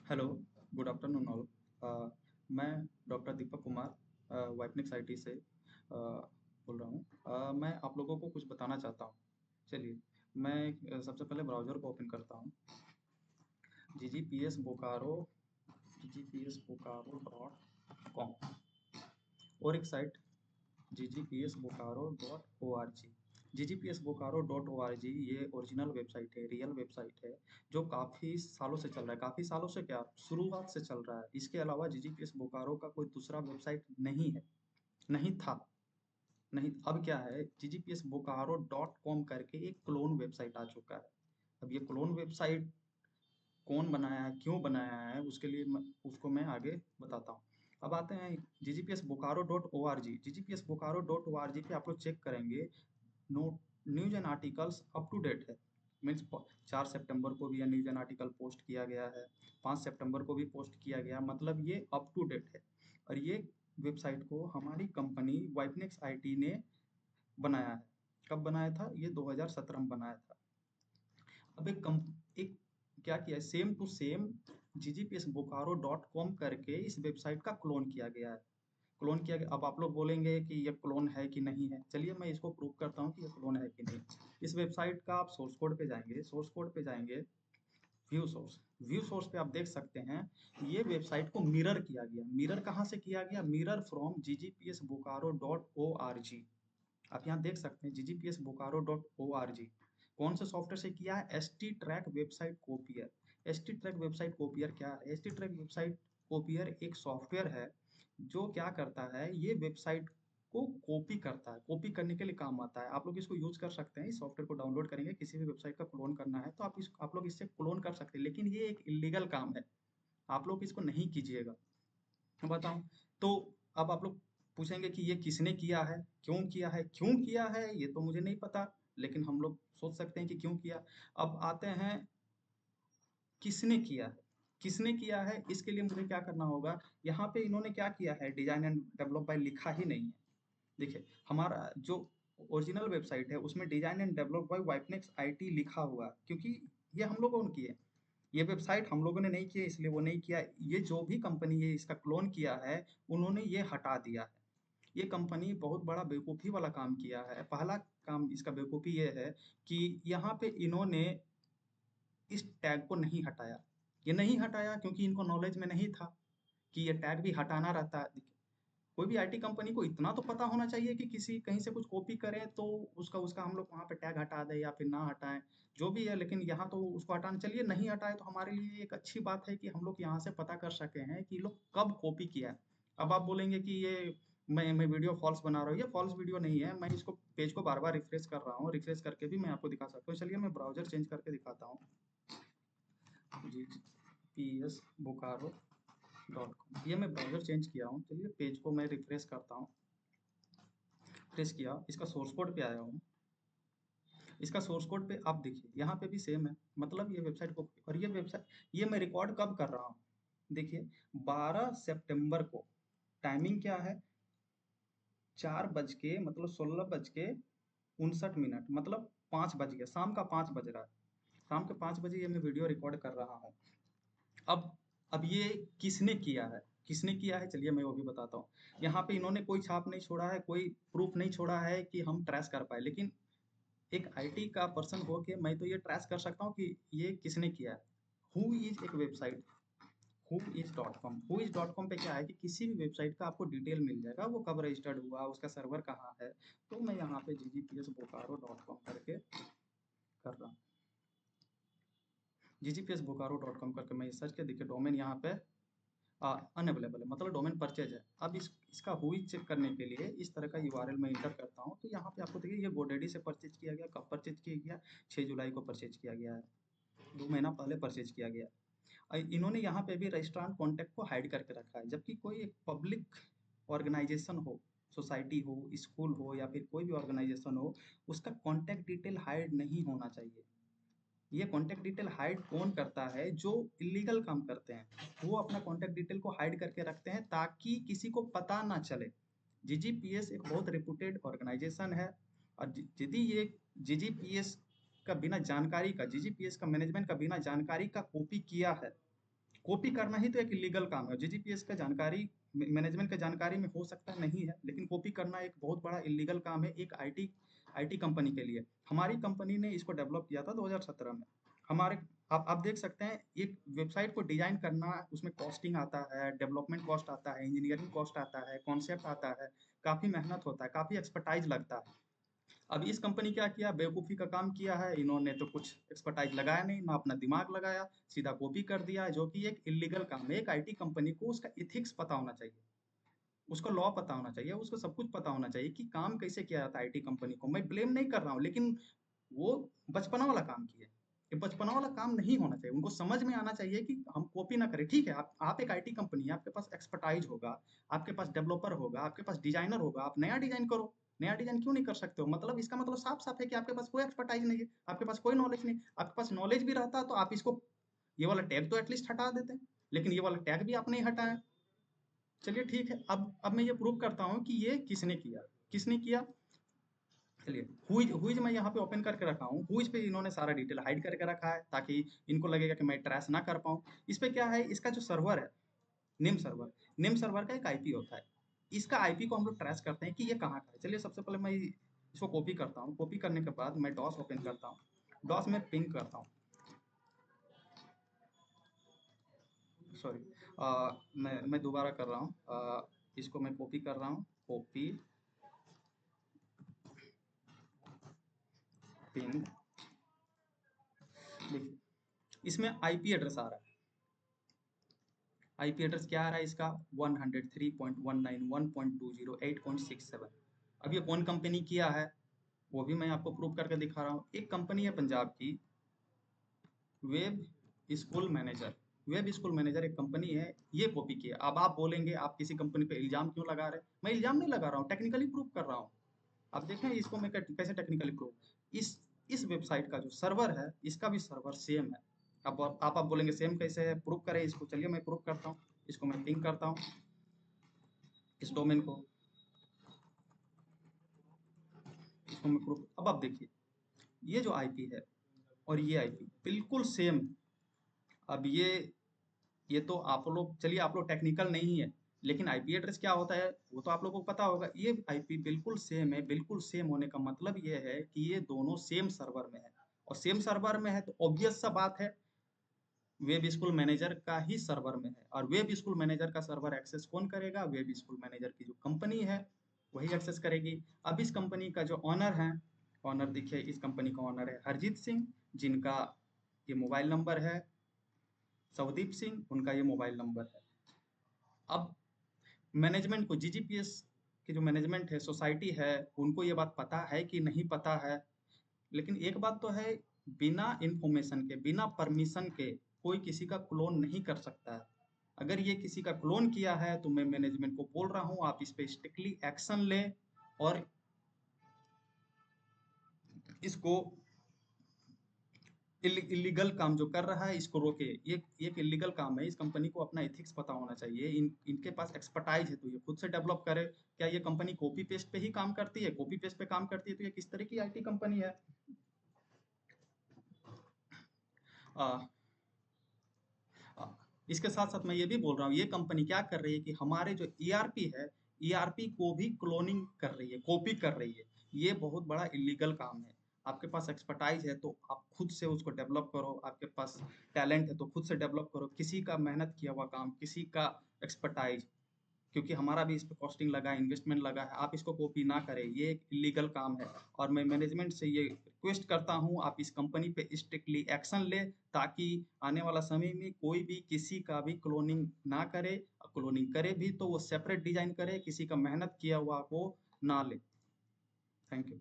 Hello, good afternoon all. मैं doctor Deepak Kumar वाइपनिक्स IT से बोल रहा हूँ। मैं आप लोगों को कुछ बताना चाहता हूँ। चलिए, मैं सबसे पहले ब्राउज़र को ओपन करता हूँ। ggpsbokaro.com और एक साइट ggpsbokaro.org। ggpsbokaro.org ये ओरिजिनल वेबसाइट है, रियल वेबसाइट है, जो काफ़ी सालों से चल रहा है। काफ़ी सालों से क्या, शुरुआत से चल रहा है। इसके अलावा जीजीपीएस बोकारो का कोई दूसरा वेबसाइट नहीं है, नहीं था, नहीं। अब क्या है, जीजीपीएस बोकारो डॉट कॉम करके एक क्लोन वेबसाइट आ चुका है। अब ये क्लोन वेबसाइट कौन बनाया है, क्यों बनाया है, उसके लिए उसको मैं आगे बताता हूँ। अब आते हैं GGPS Bokaro dot O R G. GGPS Bokaro dot O R G पे आप लोग चेक करेंगे, no news and articles up to date है। मीन्स 4 सितंबर को भी यह न्यूज एंड आर्टिकल पोस्ट किया गया है, 5 सितंबर को भी पोस्ट किया गया, मतलब ये अप टू डेट है। और ये वेबसाइट को हमारी कंपनी वाइपनेक्स आईटी ने बनाया है। कब बनाया था? ये 2017 में बनाया था। अब एक क्या किया है, same to same GGPS Bokaro dot com करके इस वेबसाइट का क्लोन किया गया है। क्लोन किया गया। अब आप लोग बोलेंगे कि ये क्लोन है कि नहीं है। चलिए मैं इसको प्रूव करता हूँ कि ये क्लोन है कि नहीं। इस वेबसाइट का आप सोर्स कोड पे जाएंगे, सोर्स कोड पे जाएंगे, व्यू सोर्स पे आप देख सकते हैं, ये वेबसाइट को मिरर किया गया। मिरर कहाँ से किया गया? Mirror from GGPS Bokaro dot O R G. आप यहाँ देख सकते हैं GGPS Bokaro dot O R G. कौन से सॉफ्टवेयर से किया है? S T track website copier. S T track website copier क्या है? S T track website copier एक सॉफ्टवेयर है जो क्या करता है, ये वेबसाइट को कॉपी करता है, कॉपी करने के लिए काम आता है। आप लोग इसको यूज कर सकते हैं। इस सॉफ्टवेयर को डाउनलोड करेंगे, किसी भी वेबसाइट का क्लोन करना है तो आप लोग इससे क्लोन कर सकते हैं, लेकिन ये एक इलीगल काम है। आप लोग इसको नहीं कीजिएगा। बताऊं तो अब आप लोग पूछेंगे कि ये किसने किया है, क्यों किया है? क्यों किया है ये तो मुझे नहीं पता, लेकिन हम लोग सोच सकते हैं कि क्यों किया। अब आते हैं किसने किया है। किसने किया है इसके लिए मुझे क्या करना होगा। यहाँ पे इन्होंने क्या किया है, डिजाइन एंड डेवलप बाय लिखा ही नहीं है। देखिए, हमारा जो ओरिजिनल वेबसाइट है उसमें डिजाइन एंड डेवलप बाय वाइपनेक्स आईटी लिखा हुआ है, क्योंकि ये हम लोगों ने की है। ये वेबसाइट हम लोगों ने नहीं की है, इसलिए वो नहीं किया। ये जो भी कंपनी ये इसका क्लोन किया है, उन्होंने ये हटा दिया है। ये कंपनी बहुत बड़ा बेवकूफ़ी वाला काम किया है। पहला काम इसका बेवकूफ़ी ये है कि यहाँ पे इन्होंने इस टैग को नहीं हटाया। ये नहीं हटाया क्योंकि इनको नॉलेज में नहीं था कि ये टैग भी हटाना रहता है। देखिए, कोई भी आईटी कंपनी को इतना तो पता होना चाहिए कि किसी कहीं से कुछ कॉपी करें तो उसका उसका हम लोग वहाँ पे टैग हटा दें या फिर ना हटाएं, जो भी है। लेकिन यहाँ तो उसको हटाना, चलिए नहीं हटाए तो हमारे लिए एक अच्छी बात है कि हम लोग यहाँ से पता कर सके हैं कि लोग कब कॉपी किया है। अब आप बोलेंगे कि ये मैं वीडियो फॉल्स बना रहा हूँ। ये फॉल्स वीडियो नहीं है। मैं इसको पेज को बार बार रिफ्रेश कर रहा हूँ, रिफ्रेश करके भी मैं आपको दिखा सकता हूँ। चलिए मैं ब्राउजर चेंज करके दिखाता हूँ। G, P S Bokaro dot com, ये मैं ब्राउजर चेंज किया हूँ। चलिए पेज को मैं रिफ्रेश करता हूँ। रिफ्रेश किया, इसका सोर्स कोड पे आया हूँ। इसका सोर्स कोड पे आप देखिए, यहाँ पे भी सेम है, मतलब ये वेबसाइट को। और ये वेबसाइट, ये मैं रिकॉर्ड कब कर रहा हूँ, देखिए 12 सितंबर को। टाइमिंग क्या है? 4 बज के, मतलब 16 बज के 59 मिनट, मतलब 5 बज गया, शाम का 5 बज रहा है। शाम के 5 बजे ये मैं वीडियो रिकॉर्ड कर रहा हूँ। अब अब ये किसने किया है? किसने किया है, चलिए मैं वो भी बताता हूँ। यहाँ पे इन्होंने कोई छाप नहीं छोड़ा है, कोई प्रूफ नहीं छोड़ा है कि हम ट्रेस कर पाए, लेकिन एक आईटी का पर्सन हो के मैं तो ये ट्रेस कर सकता हूँ कि ये किसने किया है। हु इज एक website, who is dot com. Who is dot com पे क्या है कि किसी भी वेबसाइट का आपको डिटेल मिल जाएगा, वो कब रजिस्टर्ड हुआ, उसका सर्वर कहाँ है। तो मैं यहाँ पे ggps बोकारो डॉट कॉम करके कर रहा हूँ। ggps बोकारो डॉट कॉम करके मैं सर्च के, देखिए डोमेन यहाँ पे अनअवेलेबल है, मतलब डोमेन परचेज है। अब इसका हुई चेक करने के लिए इस तरह का यूआरएल मैं इंटर करता हूँ, तो यहाँ पे आपको देखिए ये गोडेडी से परचेज किया गया। कब परचेज किया गया? 6 जुलाई को परचेज किया गया है, 2 महीना पहले परचेज किया गया। इन्होंने यहाँ पे भी रजिस्ट्रार कॉन्टैक्ट को हाइड करके रखा है, जबकि कोई एक पब्लिक ऑर्गेनाइजेशन हो, सोसाइटी हो, स्कूल हो, या फिर कोई भी ऑर्गेनाइजेशन हो, उसका कॉन्टैक्ट डिटेल हाइड नहीं होना चाहिए। ये कॉन्टैक्ट डिटेल हाइड कौन करता है? जो इलीगल काम करते हैं, वो अपना कॉन्टैक्ट डिटेल को हाइड करके रखते हैं ताकि किसी को पता ना चले। जीजीपीएस एक बहुत रेपुटेड ऑर्गेनाइजेशन है, और यदि ये जीजीपीएस का बिना जानकारी का, जीजीपीएस का मैनेजमेंट का बिना जानकारी का कॉपी किया है, कॉपी करना ही तो एक इलीगल काम है। जीजीपीएस का जानकारी मैनेजमेंट का जानकारी में हो सकता नहीं है, लेकिन कॉपी करना एक बहुत बड़ा इलीगल काम है एक आईटी आईटी कंपनी के लिए। हमारी कंपनी ने इसको डेवलप किया था 2017 में। हमारे आप देख सकते हैं एक वेबसाइट को डिजाइन करना, उसमें कॉस्टिंग आता है, डेवलपमेंट कॉस्ट आता है, इंजीनियरिंग कॉस्ट आता है, कॉन्सेप्ट आता है, काफी मेहनत होता है, काफी एक्सपर्टाइज लगता है। अब इस कंपनी क्या किया, बेवकूफ़ी का काम किया है इन्होंने, तो कुछ एक्सपर्टाइज लगाया नहीं, ना अपना दिमाग लगाया, सीधा कॉपी कर दिया, जो कि एक इलीगल काम है। एक आईटी कंपनी को उसका एथिक्स पता होना चाहिए, उसको लॉ पता होना चाहिए, उसको सब कुछ पता होना चाहिए कि काम कैसे किया जाता है आईटी कंपनी को। मैं ब्लेम नहीं कर रहा हूँ, लेकिन वो बचपना वाला काम किए। ये बचपना वाला काम नहीं होना चाहिए। उनको समझ में आना चाहिए कि हम कॉपी ना करें। ठीक है, आप एक आईटी कंपनी है, आपके पास एक्सपर्टाइज होगा, आपके पास डेवलपर होगा, आपके पास डिजाइनर होगा, आप नया डिजाइन करो। नया डिजाइन क्यों नहीं कर सकते हो? मतलब इसका मतलब साफ-साफ है कि आपके पास कोई एक्सपर्टाइज नहीं है, आपके पास कोई नॉलेज नहीं। आपके पास नॉलेज भी रहता तो आप इसको ये वाला टैग तो एटलीस्ट हटा देते। लेकिन ये वाला टैग भी आप नहीं हटाए। चलिए ठीक है, अब मैं ये प्रूव करता हूँ कि ये किसने किया। किसने किया? चलिए, हुईज मैं यहाँ पे ओपन करके रखा हूँ। हुईज पे इन्होंने सारा डिटेल हाइड करके रखा है ताकि इनको लगेगा कि मैं ट्रेस ना कर पाऊँ। इस पे क्या है, इसका जो सर्वर है, नेम सर्वर, नेम सर्वर का एक आईपी होता है। इसका आईपी को हम लोग ट्रेस करते हैं कि ये कहाँ का है। चलिए सबसे पहले मैं इसको कॉपी करता हूँ। कॉपी करने के बाद मैं डॉस ओपन करता हूँ। डॉस में पिंग करता हूँ। सॉरी, मैं दोबारा कर रहा हूँ। इसको मैं कॉपी कर रहा हूँ। कॉपी पिंग, देखिए इसमें आईपी एड्रेस आ रहा है। आईपी एड्रेस क्या आ रहा है इसका? 103.191.208.67। अब ये कौन कंपनी किया है वो भी मैं आपको प्रूव करके दिखा रहा हूँ। एक कंपनी है पंजाब की, web school manager. Web school manager एक कंपनी है, ये कॉपी किया। अब आप बोलेंगे आप किसी कंपनी पे इल्जाम क्यों लगा रहे हैं? मैं इल्जाम नहीं लगा रहा हूँ, टेक्निकली प्रूव कर रहा हूँ। आप देखें इसको मैं कैसे टेक्निकली प्रूव। इस वेबसाइट का जो सर्वर है, इसका भी सर्वर सेम है। अब आप बोलेंगे सेम कैसे है, प्रूव करें इसको। चलिए मैं प्रूव करता हूँ। इसको मैं पिंग करता हूँ, इस डोमेन को, इसको मैं प्रूव। अब आप देखिए ये जो आईपी है और ये आईपी बिल्कुल सेम। अब ये तो आप लोग, चलिए आप लोग टेक्निकल नहीं है, लेकिन आईपी एड्रेस क्या होता है वो तो आप लोगों को पता होगा। ये आईपी बिल्कुल सेम है। बिल्कुल सेम होने का मतलब ये है कि ये दोनों सेम सर्वर में है, और सेम सर्वर में है तो ऑब्वियस सा बात है वेब स्कूल मैनेजर का ही सर्वर में है। और वेब स्कूल मैनेजर का सर्वर एक्सेस कौन करेगा? वेब स्कूल मैनेजर की जो कंपनी है वही एक्सेस करेगी। अब इस कंपनी का जो ऑनर है, ऑनर देखिए इस कंपनी का ऑनर है हरजीत सिंह, जिनका ये मोबाइल नंबर है, सवदीप सिंह उनका ये मोबाइल नंबर है। अब मैनेजमेंट को, जीजीपीएस की जो मैनेजमेंट है, सोसाइटी है, उनको ये बात पता है कि नहीं पता है? लेकिन एक बात तो है, बिना इंफॉर्मेशन के, बिना परमिशन के कोई किसी का क्लोन नहीं कर सकता है। अगर ये किसी का क्लोन किया है तो मैं मैनेजमेंट को बोल रहा हूँ आप इस पे स्ट्रिक्टली एक्शन ले, और इसको इलीगल काम जो कर रहा है इसको रोके। ये एक इलीगल काम है। इस कंपनी को अपना एथिक्स पता होना चाहिए। इनके पास एक्सपर्टाइज है तो ये खुद से डेवलप करे। क्या ये कंपनी कॉपी पेस्ट पे ही काम करती है? कॉपी पेस्ट पे काम करती है तो ये किस तरह की आईटी कंपनी है? आ, आ, इसके साथ साथ मैं ये भी बोल रहा हूँ, ये कंपनी क्या कर रही है कि हमारे जो ईआरपी है, ईआरपी को भी क्लोनिंग कर रही है, कॉपी कर रही है। ये बहुत बड़ा इलीगल काम है। आपके पास एक्सपर्टाइज है तो आप खुद से उसको डेवलप करो। आपके पास टैलेंट है तो खुद से डेवलप करो। किसी का मेहनत किया हुआ काम, किसी का एक्सपर्टाइज, क्योंकि हमारा भी इस पे कॉस्टिंग लगा है, इन्वेस्टमेंट लगा है, आप इसको कॉपी ना करें। ये एक इलीगल काम है। और मैं मैनेजमेंट से ये रिक्वेस्ट करता हूँ आप इस कंपनी पे स्ट्रिक्टली एक्शन ले, ताकि आने वाला समय में कोई भी किसी का भी क्लोनिंग ना करे। क्लोनिंग करे भी तो वो सेपरेट डिजाइन करे, किसी का मेहनत किया हुआ को ना ले। Thank you.